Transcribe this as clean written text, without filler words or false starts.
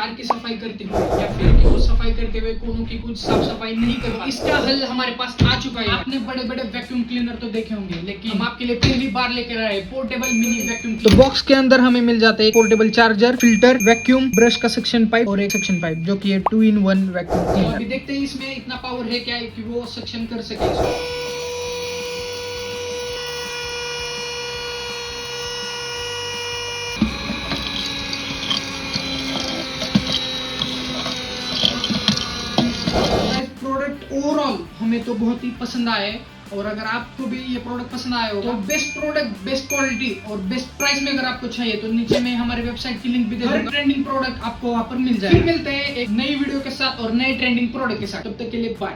Car की सफाई करते हो या फिर कि वो सफाई करते हुए कोनों की कुछ साफ सफाई नहीं करो, इसका हल हमारे पास आ चुका है। आपने बड़े बड़े वैक्यूम क्लीनर तो देखे होंगे, लेकिन हम आपके लिए पहली बार लेकर आए पोर्टेबल मिनी वैक्यूम। तो बॉक्स के अंदर हमें मिल जाता है portable charger, filter, vacuum brush का सक्शन पाइप और एक सक्शन पाइप, जो कि 2-in-1 वैक्यूम क्लीनर। तो अभी देखते हैं इसमें इतना पावर है क्या कि वो सक्शन कर सके इसको। प्रोडक्ट ओवरऑल हमें तो बहुत ही पसंद आया है, और अगर आपको भी ये प्रोडक्ट पसंद आया हो तो बेस्ट प्रोडक्ट, बेस्ट क्वालिटी और बेस्ट प्राइस में अगर आपको चाहिए तो नीचे में हमारे वेबसाइट की लिंक भी दे दूंगा। ट्रेंडिंग प्रोडक्ट आपको वहां पर मिल जाएगा। फिर मिलते हैं एक नई वीडियो के साथ और नए ट्रेंडिंग प्रोडक्ट के साथ, तब तक के लिए बाय।